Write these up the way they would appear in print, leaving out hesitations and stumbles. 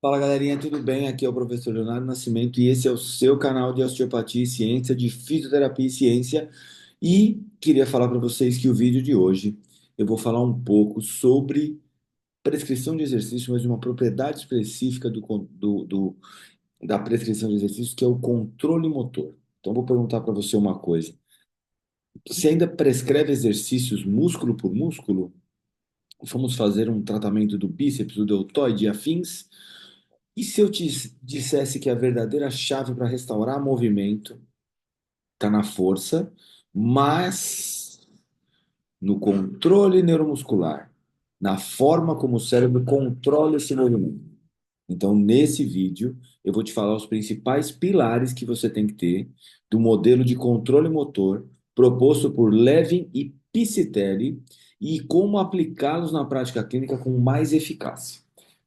Fala galerinha, tudo bem? Aqui é o professor Leonardo Nascimento e esse é o seu canal de Osteopatia e Ciência, de Fisioterapia e Ciência. E queria falar para vocês que o vídeo de hoje eu vou falar um pouco sobre prescrição de exercício, mas de uma propriedade específica da prescrição de exercício, que é o controle motor. Então, eu vou perguntar para você uma coisa: você ainda prescreve exercícios músculo por músculo? Vamos fazer um tratamento do bíceps, do deltoide e afins? E se eu te dissesse que a verdadeira chave para restaurar movimento está na força, mas no controle neuromuscular, na forma como o cérebro controla esse movimento? Então, nesse vídeo, eu vou te falar os principais pilares que você tem que ter do modelo de controle motor proposto por Levin e Piscitelli e como aplicá-los na prática clínica com mais eficácia.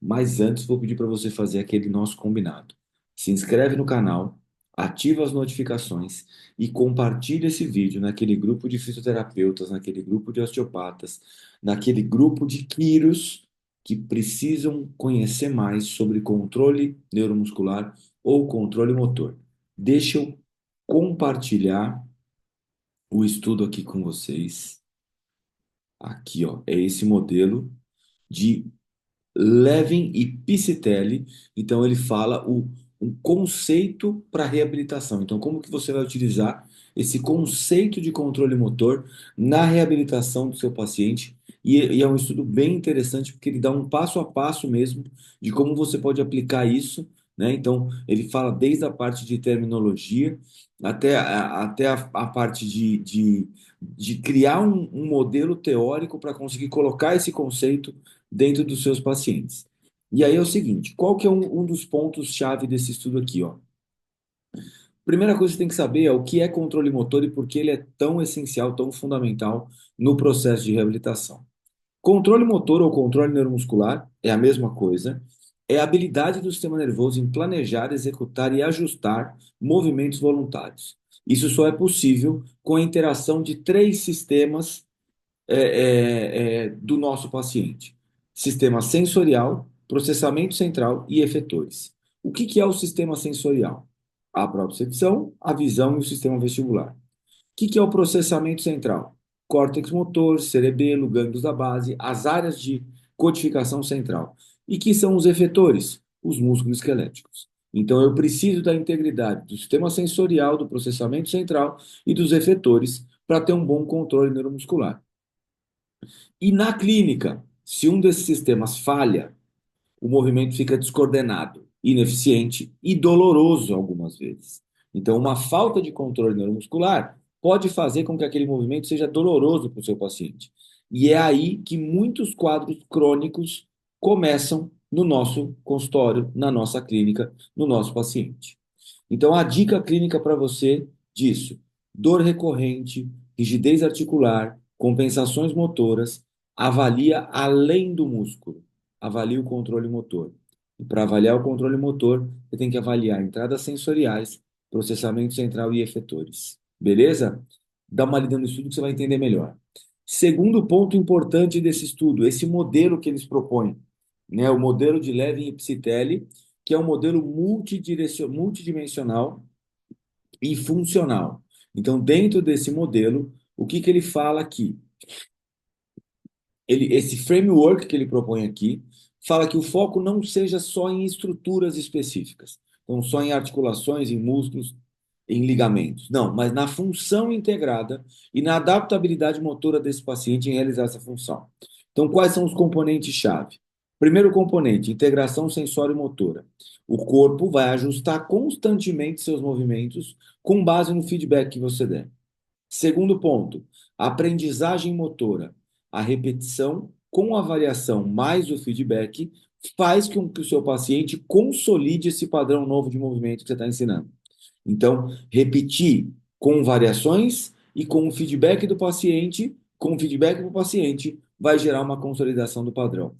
Mas antes, vou pedir para você fazer aquele nosso combinado. Se inscreve no canal, ativa as notificações e compartilha esse vídeo naquele grupo de fisioterapeutas, naquele grupo de osteopatas, naquele grupo de quiros que precisam conhecer mais sobre controle neuromuscular ou controle motor. Deixa eu compartilhar o estudo aqui com vocês. Aqui, ó, é esse modelo de Levin e Piscitelli. Então ele fala um conceito para reabilitação. Então como que você vai utilizar esse conceito de controle motor na reabilitação do seu paciente? E é um estudo bem interessante porque ele dá um passo a passo mesmo de como você pode aplicar isso, né? Então ele fala desde a parte de terminologia até a parte de criar um modelo teórico para conseguir colocar esse conceito dentro dos seus pacientes. E aí é o seguinte, qual que é um dos pontos-chave desse estudo aqui, ó? Primeira coisa que você tem que saber é o que é controle motor e por que ele é tão essencial, tão fundamental no processo de reabilitação. Controle motor ou controle neuromuscular é a mesma coisa, é a habilidade do sistema nervoso em planejar, executar e ajustar movimentos voluntários. Isso só é possível com a interação de três sistemas do nosso paciente: sistema sensorial, processamento central e efetores. O que que é o sistema sensorial? A propriocepção, a visão e o sistema vestibular. O que que é o processamento central? Córtex motor, cerebelo, gânglios da base, as áreas de codificação central. E que são os efetores? Os músculos esqueléticos. Então, eu preciso da integridade do sistema sensorial, do processamento central e dos efetores para ter um bom controle neuromuscular. E na clínica, se um desses sistemas falha, o movimento fica descoordenado, ineficiente e doloroso algumas vezes. Então, uma falta de controle neuromuscular pode fazer com que aquele movimento seja doloroso para o seu paciente. E é aí que muitos quadros crônicos começam no nosso consultório, na nossa clínica, no nosso paciente. Então, a dica clínica para você disso: dor recorrente, rigidez articular, compensações motoras, avalia além do músculo, avalia o controle motor. E para avaliar o controle motor, você tem que avaliar entradas sensoriais, processamento central e efetores. Beleza? Dá uma lida no estudo que você vai entender melhor. Segundo ponto importante desse estudo, esse modelo que eles propõem, né, o modelo de Levin e Psitelli, que é um modelo multidimensional e funcional. Então, dentro desse modelo, o que que ele fala aqui? Esse framework que ele propõe aqui fala que o foco não seja só em estruturas específicas, então só em articulações, em músculos, em ligamentos. Não, mas na função integrada e na adaptabilidade motora desse paciente em realizar essa função. Então, quais são os componentes-chave? Primeiro componente, integração sensório-motora. O corpo vai ajustar constantemente seus movimentos com base no feedback que você der. Segundo ponto, aprendizagem motora. A repetição com a variação mais o feedback faz com que o seu paciente consolide esse padrão novo de movimento que você está ensinando. Então, repetir com variações e com o feedback do paciente, com o feedback do paciente, vai gerar uma consolidação do padrão.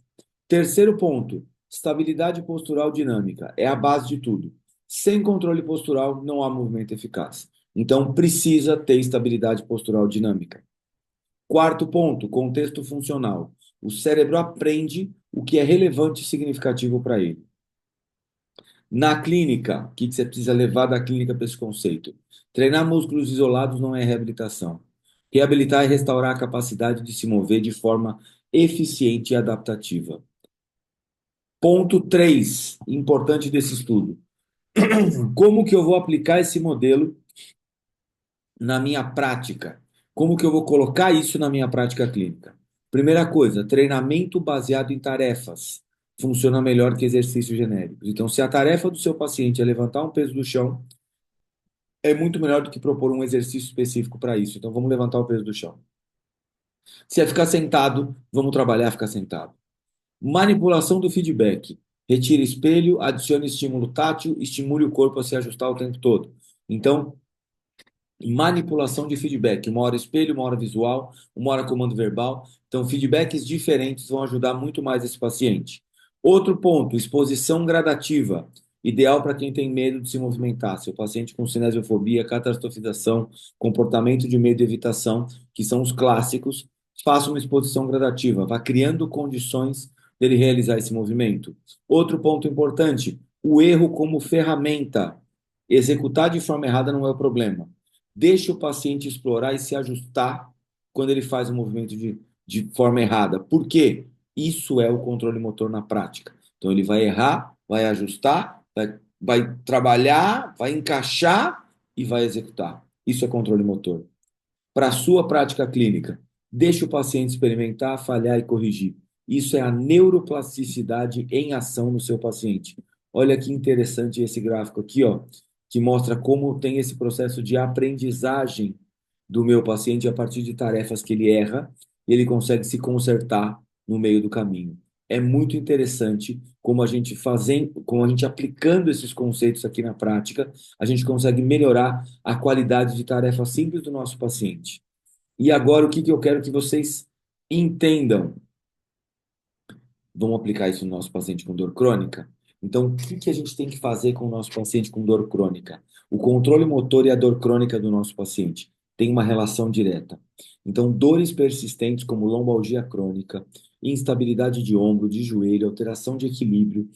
Terceiro ponto, estabilidade postural dinâmica. É a base de tudo. Sem controle postural, não há movimento eficaz. Então, precisa ter estabilidade postural dinâmica. Quarto ponto, contexto funcional. O cérebro aprende o que é relevante e significativo para ele. Na clínica, o que você precisa levar da clínica para esse conceito? Treinar músculos isolados não é reabilitação. Reabilitar é restaurar a capacidade de se mover de forma eficiente e adaptativa. Ponto 3, importante desse estudo. Como que eu vou aplicar esse modelo na minha prática? Como que eu vou colocar isso na minha prática clínica? Primeira coisa, treinamento baseado em tarefas. Funciona melhor que exercícios genéricos. Então, se a tarefa do seu paciente é levantar um peso do chão, é muito melhor do que propor um exercício específico para isso. Então, vamos levantar o peso do chão. Se é ficar sentado, vamos trabalhar ficar sentado. Manipulação do feedback. Retire espelho, adicione estímulo tátil, estimule o corpo a se ajustar o tempo todo. Então, manipulação de feedback, uma hora espelho, uma hora visual, uma hora comando verbal. Então, feedbacks diferentes vão ajudar muito mais esse paciente. Outro ponto, exposição gradativa, ideal para quem tem medo de se movimentar. Seu paciente com cinesiofobia, catastrofização, comportamento de medo e evitação, que são os clássicos, faça uma exposição gradativa, vá criando condições dele realizar esse movimento. Outro ponto importante, o erro como ferramenta. Executar de forma errada não é o problema. Deixe o paciente explorar e se ajustar quando ele faz o movimento de forma errada. Por quê? Isso é o controle motor na prática. Então, ele vai errar, vai ajustar, vai trabalhar, vai encaixar e vai executar. Isso é controle motor. Para a sua prática clínica, deixe o paciente experimentar, falhar e corrigir. Isso é a neuroplasticidade em ação no seu paciente. Olha que interessante esse gráfico aqui, ó, que mostra como tem esse processo de aprendizagem do meu paciente a partir de tarefas que ele erra e ele consegue se consertar no meio do caminho. É muito interessante como a gente fazendo, como a gente aplicando esses conceitos aqui na prática, a gente consegue melhorar a qualidade de tarefa simples do nosso paciente. E agora, o que que eu quero que vocês entendam? Vamos aplicar isso no nosso paciente com dor crônica? Então, o que que a gente tem que fazer com o nosso paciente com dor crônica? O controle motor e a dor crônica do nosso paciente têm uma relação direta. Então, dores persistentes como lombalgia crônica, instabilidade de ombro, de joelho, alteração de equilíbrio,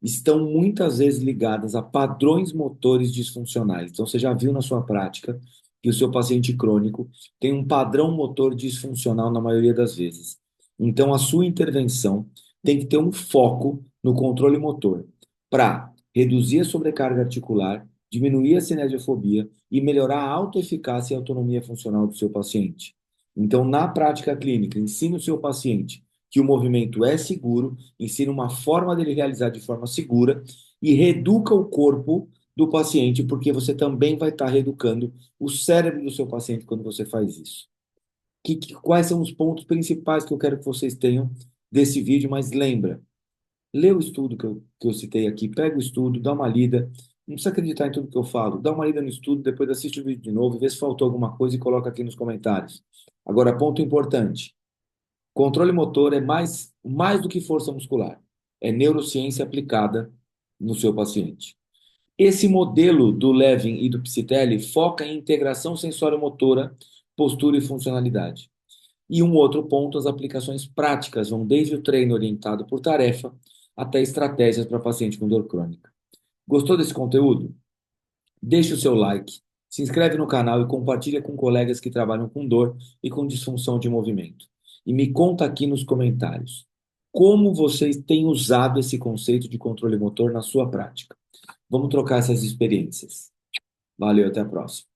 estão muitas vezes ligadas a padrões motores disfuncionais. Então, você já viu na sua prática que o seu paciente crônico tem um padrão motor disfuncional na maioria das vezes. Então, a sua intervenção tem que ter um foco no controle motor para reduzir a sobrecarga articular, diminuir a cinesiofobia e melhorar a autoeficácia e autonomia funcional do seu paciente. Então, na prática clínica, ensine o seu paciente que o movimento é seguro, ensina uma forma dele realizar de forma segura e reeduca o corpo do paciente, porque você também vai estar reeducando o cérebro do seu paciente quando você faz isso. Quais são os pontos principais que eu quero que vocês tenham desse vídeo? Mas lembra, lê o estudo que eu citei aqui, pega o estudo, dá uma lida, não precisa acreditar em tudo que eu falo, dá uma lida no estudo, depois assiste o vídeo de novo, vê se faltou alguma coisa e coloca aqui nos comentários. Agora, ponto importante, controle motor é mais do que força muscular. É neurociência aplicada no seu paciente. Esse modelo do Levin e do Psitelli foca em integração sensório-motora, postura e funcionalidade. E um outro ponto, as aplicações práticas vão desde o treino orientado por tarefa até estratégias para paciente com dor crônica. Gostou desse conteúdo? Deixe o seu like, se inscreve no canal e compartilha com colegas que trabalham com dor e com disfunção de movimento. E me conta aqui nos comentários como vocês têm usado esse conceito de controle motor na sua prática. Vamos trocar essas experiências. Valeu, até a próxima.